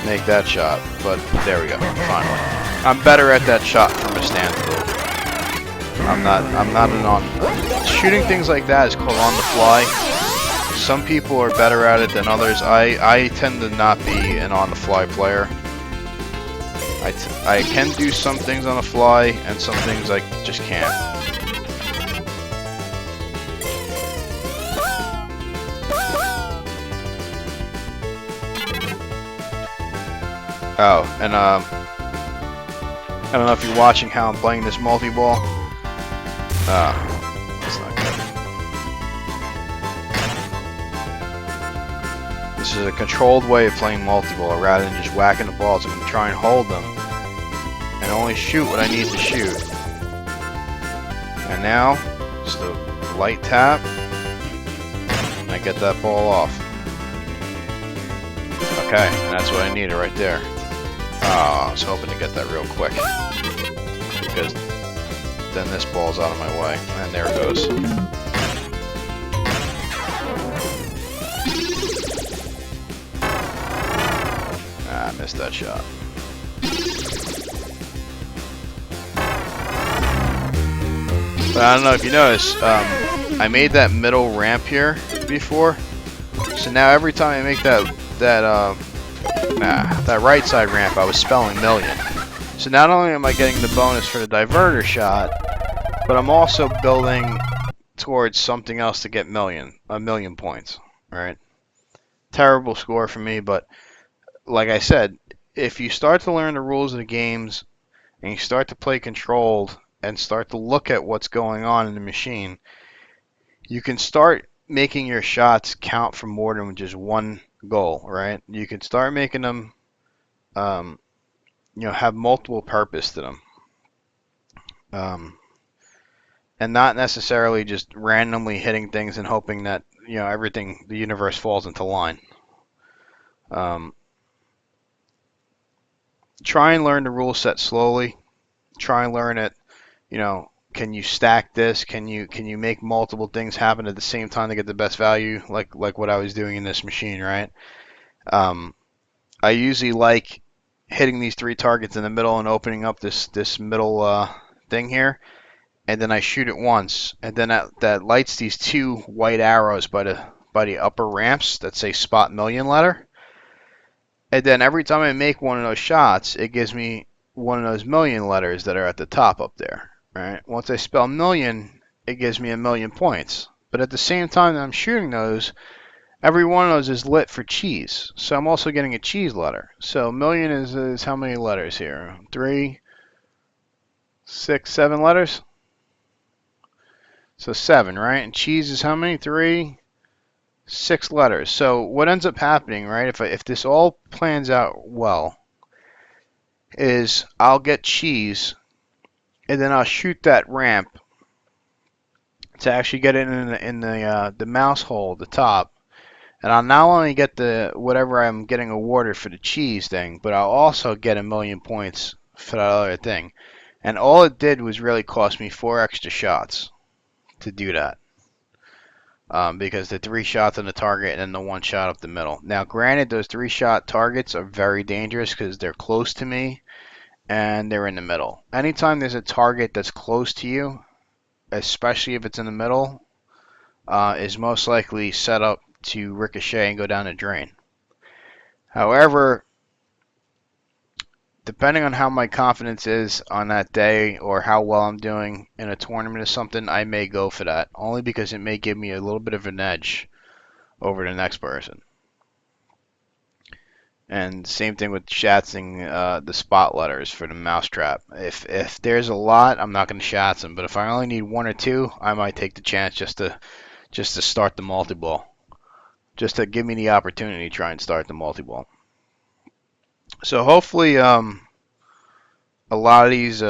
make that shot. But there we go, finally. I'm better at that shot from a standstill. I'm not an on. Shooting things like that is called on the fly. Some people are better at it than others. I tend to not be an on the fly player. I can do some things on the fly, and some things I just can't. Oh, and I don't know if you're watching how I'm playing this multi-ball. That's not good. This is a controlled way of playing multi-ball rather than just whacking the balls. I'm going to try and hold them and only shoot what I need to shoot. And now, just a light tap, and I get that ball off. Okay, and that's what I needed right there. Oh, I was hoping to get that real quick, because then this ball's out of my way, and there it goes. Ah, I missed that shot. But I don't know if you notice, I made that middle ramp here before, so now every time I make that right side ramp, I was spelling million. So not only am I getting the bonus for the diverter shot, but I'm also building towards something else to get a million points. Right? Terrible score for me, but like I said, if you start to learn the rules of the games and you start to play controlled and start to look at what's going on in the machine, you can start making your shots count for more than just one goal, right? You can start making them have multiple purpose to them, and not necessarily just randomly hitting things and hoping that the universe falls into line. Try and learn the rule set slowly. Try and learn it. Can you stack this? Can you make multiple things happen at the same time to get the best value, like what I was doing in this machine, right? I usually like hitting these 3 targets in the middle and opening up this middle thing here, and then I shoot it once, and then that lights these 2 white arrows by the upper ramps that say spot million letter, and then every time I make one of those shots, it gives me one of those million letters that are at the top up there, right? Once I spell million, it gives me 1,000,000 points, but at the same time that I'm shooting those, every one of those is lit for cheese, so I'm also getting a cheese letter. So million is how many letters here? 3, 6, 7 letters? So 7, right? And cheese is how many? 3, 6 letters. So what ends up happening, right? If this all plans out well, is I'll get cheese, and then I'll shoot that ramp to actually get it in the mouse hole at the top. And I'll not only get the whatever I'm getting awarded for the cheese thing, but I'll also get 1,000,000 points for that other thing. And all it did was really cost me 4 extra shots to do that. Because the 3 shots on the target and then the 1 shot up the middle. Now, granted, those 3-shot targets are very dangerous because they're close to me and they're in the middle. Anytime there's a target that's close to you, especially if it's in the middle, is most likely set up to ricochet and go down the drain. However, depending on how my confidence is on that day or how well I'm doing in a tournament or something, I may go for that. Only because it may give me a little bit of an edge over the next person. And same thing with shatzing the spot letters for the mousetrap. If there's a lot, I'm not going to shats them. But if I only need 1 or 2, I might take the chance just to start the multi-ball. Just to give me the opportunity to try and start the multi-ball. So hopefully a lot of these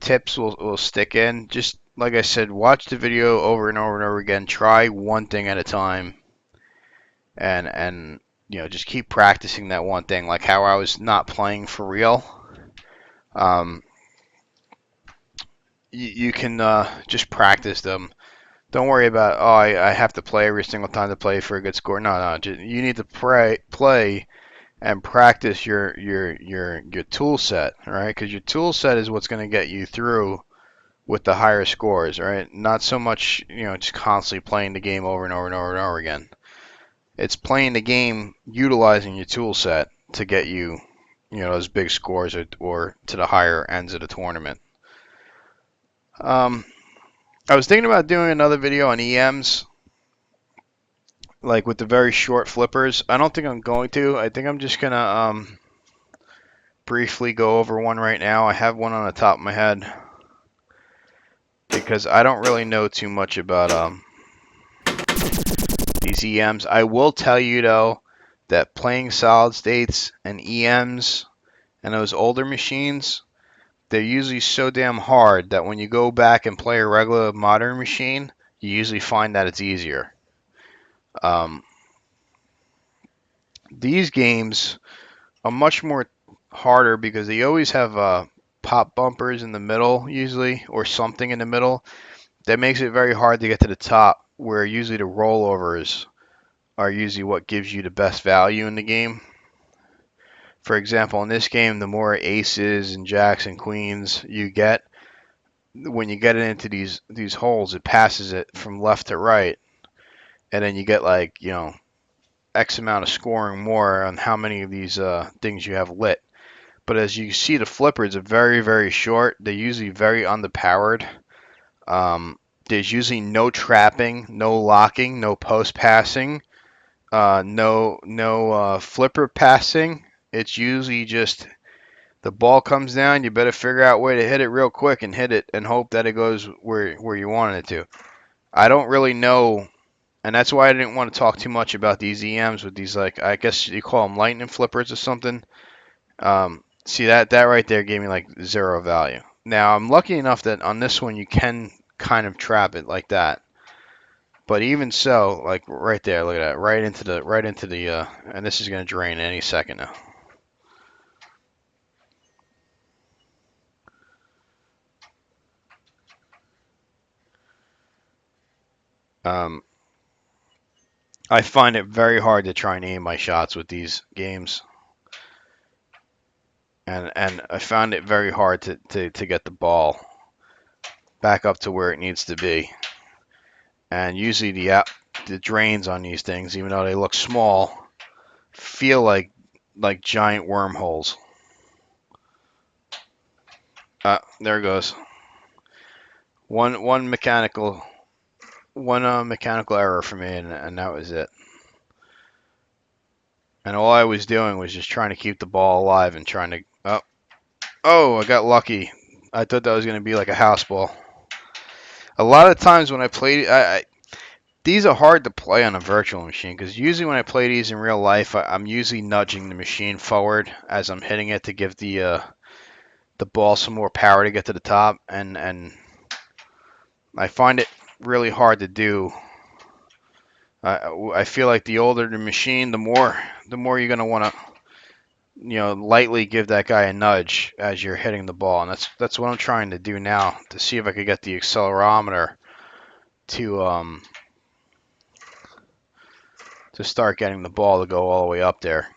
tips will stick in. Just like I said, watch the video over and over and over again. Try one thing at a time. And just keep practicing that one thing. Like how I was not playing for real. You can just practice them. Don't worry about, oh, I have to play every single time to play for a good score. No. You need to play and practice your tool set, right? Because your tool set is what's going to get you through with the higher scores, right? Not so much, just constantly playing the game over and over and over and over again. It's playing the game utilizing your tool set to get you, those big scores or to the higher ends of the tournament. I was thinking about doing another video on EMs, like with the very short flippers. I don't think I'm going to. I think I'm just going to briefly go over one right now. I have one on the top of my head because I don't really know too much about these EMs. I will tell you, though, that playing solid states and EMs and those older machines, they're usually so damn hard that when you go back and play a regular modern machine, you usually find that it's easier. These games are much more harder because they always have pop bumpers in the middle, usually, or something in the middle. That makes it very hard to get to the top, where usually the rollovers are usually what gives you the best value in the game. For example, in this game, the more aces and jacks and queens you get, when you get it into these holes, it passes it from left to right, and then you get like X amount of scoring more on how many of these things you have lit. But as you see, the flippers are very, very short. They're usually very underpowered. There's usually no trapping, no locking, no post passing, no flipper passing. It's usually just the ball comes down. You better figure out a way to hit it real quick and hit it and hope that it goes where you want it to. I don't really know, and that's why I didn't want to talk too much about these EMs with these, like, I guess you call them lightning flippers or something. See, that right there gave me like 0 value. Now, I'm lucky enough that on this one you can kind of trap it like that. But even so, like right there, look at that, right into the, and this is going to drain any second now. I find it very hard to try and aim my shots with these games. And I found it very hard to get the ball back up to where it needs to be. And usually the drains on these things, even though they look small, feel like giant wormholes. There it goes. One mechanical error for me, and that was it. And all I was doing was just trying to keep the ball alive and trying to. Oh, I got lucky. I thought that was going to be like a house ball. A lot of times when I played, these are hard to play on a virtual machine because usually when I play these in real life, I'm usually nudging the machine forward as I'm hitting it to give the ball some more power to get to the top, and I find it really hard to do. I feel like the older the machine, the more you're gonna want to lightly give that guy a nudge as you're hitting the ball, and that's what I'm trying to do now to see if I could get the accelerometer to start getting the ball to go all the way up there.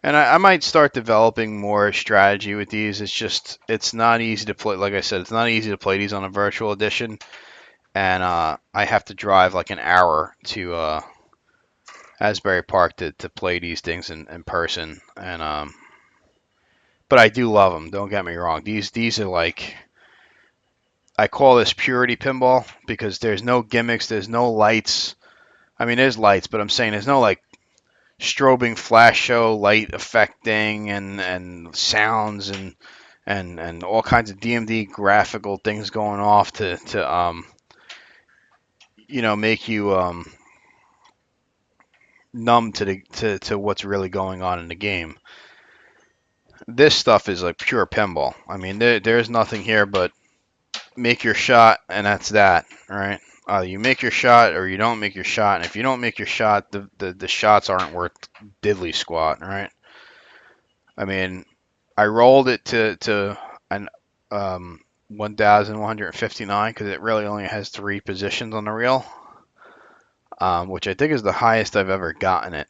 And I might start developing more strategy with these. It's not easy to play. Like I said, it's not easy to play these on a virtual edition, and I have to drive like an hour to Asbury Park to play these things in person. And but I do love them. Don't get me wrong. These are like, I call this purity pinball because there's no gimmicks, there's no lights. I mean, there's lights, but I'm saying there's no like strobing flash show light affecting and sounds and all kinds of DMD graphical things going off to make you numb to what's really going on in the game. This stuff is like pure pinball. I mean, there's nothing here but make your shot, and that's that, right? You make your shot or you don't make your shot, and if you don't make your shot, the shots aren't worth diddly squat, right? I mean, I rolled it to an 1,159 because it really only has 3 positions on the reel, which I think is the highest I've ever gotten it.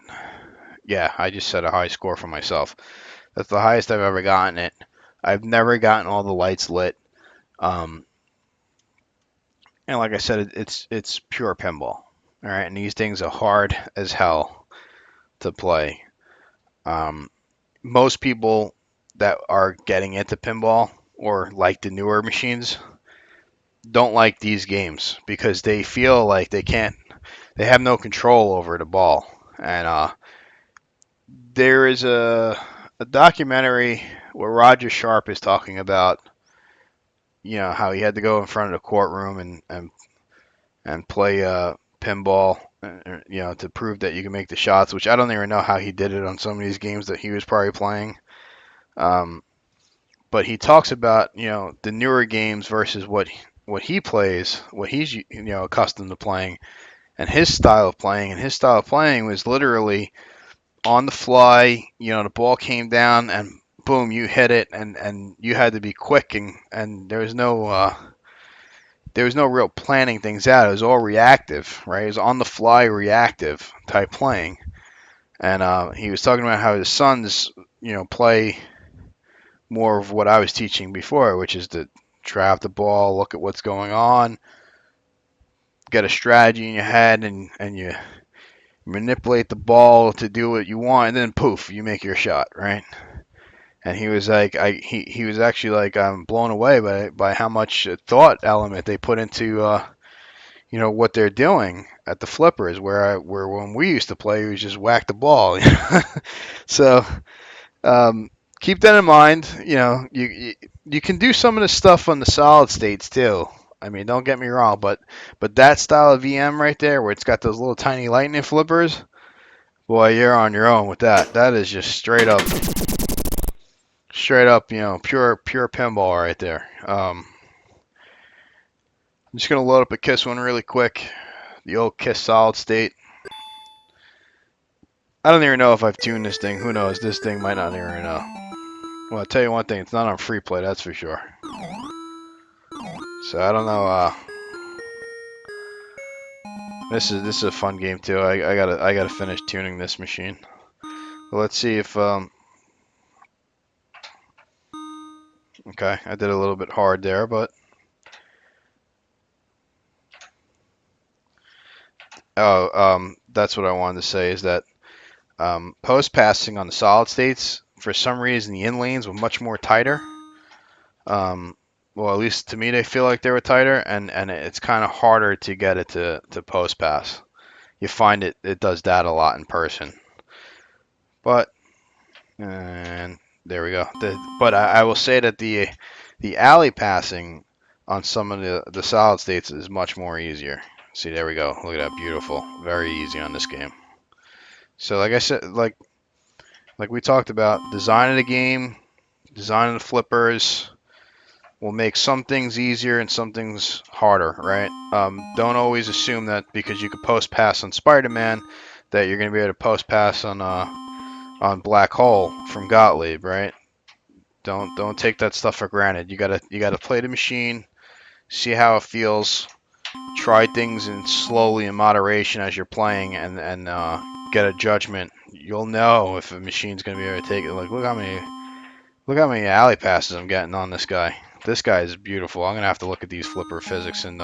Yeah, I just set a high score for myself. That's the highest I've ever gotten it. I've never gotten all the lights lit. Um, and like I said, it's pure pinball. All right, and these things are hard as hell to play. Most people that are getting into pinball or like the newer machines don't like these games because they feel like they have no control over the ball. And there is a documentary where Roger Sharp is talking about, how he had to go in front of the courtroom and play pinball, to prove that you can make the shots, which I don't even know how he did it on some of these games that he was probably playing. Um, but he talks about, the newer games versus what he plays, what he's accustomed to playing, and his style of playing. And his style of playing was literally on the fly. The ball came down and boom, you hit it, and you had to be quick, and there was no real planning things out. It was all reactive, right? It was on the fly, reactive type playing. And he was talking about how his sons, play more of what I was teaching before, which is to trap the ball, look at what's going on, get a strategy in your head, and you manipulate the ball to do what you want, and then poof, you make your shot, right? And he was like, he was actually like, I'm blown away by how much thought element they put into what they're doing at the flippers, where when we used to play, we just whack the ball. So keep that in mind. You can do some of this stuff on the solid states too. I mean, don't get me wrong, but that style of VM right there, where it's got those little tiny lightning flippers, boy, you're on your own with that. That is just straight up, pure pinball right there. I'm just gonna load up a Kiss one really quick, the old Kiss solid state. I don't even know if I've tuned this thing. Who knows? This thing might not even know. Well, I'll tell you one thing, it's not on free play, that's for sure. So I don't know. This is a fun game too. I gotta finish tuning this machine. But let's see if okay, I did a little bit hard there, but that's what I wanted to say is that post passing on the solid states, for some reason the in lanes were much more tighter. Well, at least to me, they feel like they were tighter, and it's kind of harder to get it to post pass. You find it does that a lot in person. But and There we go. But I will say that the alley passing on some of the solid states is much more easier. See, there we go. Look at that, beautiful. Very easy on this game. So like I said, like we talked about, designing the game, designing the flippers will make some things easier and some things harder, right? Don't always assume that because you can post pass on Spider-Man that you're going to be able to post pass on Black Hole from Gottlieb, right? Don't take that stuff for granted. You gotta play the machine, see how it feels, try things in slowly in moderation as you're playing, and get a judgment. You'll know if a machine's gonna be able to take it. Like look how many alley passes I'm getting on this guy. This guy is beautiful. I'm gonna have to look at these flipper physics and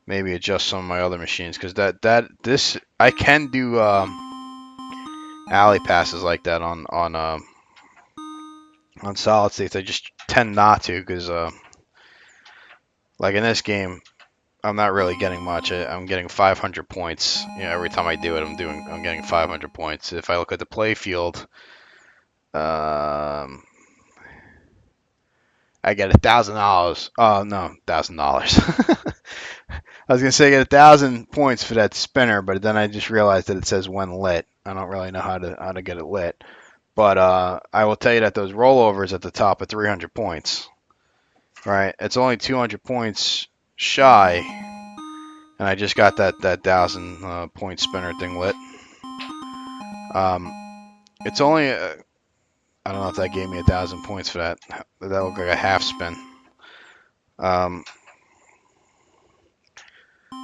maybe adjust some of my other machines because this I can do alley passes like that on solid states. I just tend not to because like in this game, I'm not really getting much. I'm getting 500 points. Every time I do it, I'm getting 500 points. If I look at the play field, um, I get $1,000. Oh no, $1,000. I was gonna say I get 1,000 points for that spinner, but then I just realized that it says when lit. I don't really know how to get it lit. But I will tell you that those rollovers at the top are 300 points. Right? It's only 200 points shy, and I just got that 1,000 point spinner thing lit. It's only I don't know if that gave me 1,000 points for that. That looked like a half spin. What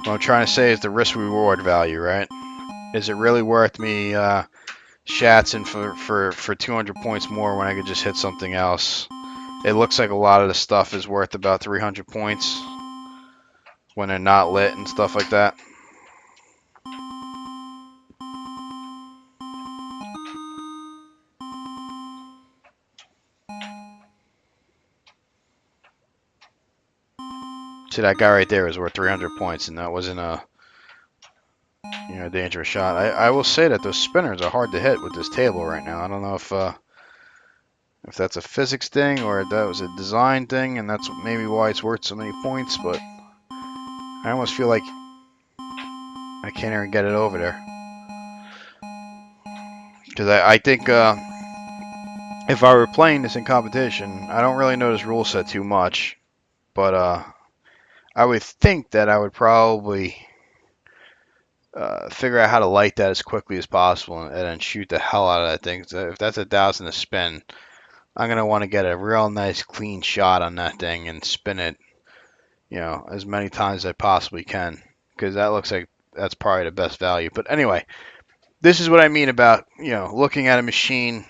I'm trying to say is the risk reward value, right? Is it really worth me shatzing for 200 points more when I could just hit something else? It looks like a lot of the stuff is worth about 300 points when they're not lit and stuff like that. See, that guy right there is worth 300 points, and that wasn't a dangerous shot. I will say that those spinners are hard to hit with this table right now. I don't know if that's a physics thing or if that was a design thing, and that's maybe why it's worth so many points. But I almost feel like I can't even get it over there because I think if I were playing this in competition, I don't really know this rule set too much, but I would think that I would probably figure out how to light that as quickly as possible and then shoot the hell out of that thing. So if that's 1,000 to spin, I'm gonna want to get a real nice clean shot on that thing and spin it, as many times as I possibly can, because that looks like that's probably the best value. But anyway, this is what I mean about looking at a machine,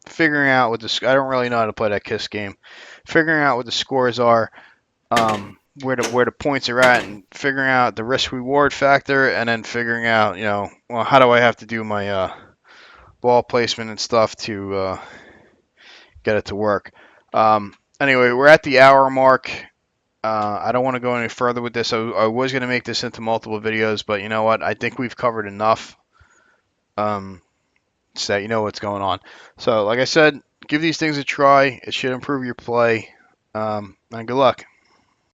figuring out what I don't really know how to play that KISS game, figuring out what the scores are, where the points are at, and figuring out the risk reward factor, and then figuring out well, how do I have to do my ball placement and stuff to get it to work. Anyway, we're at the hour mark. I don't want to go any further with this. I was going to make this into multiple videos, but you know what? I think we've covered enough so that you know what's going on. So, like I said, give these things a try. It should improve your play. And good luck.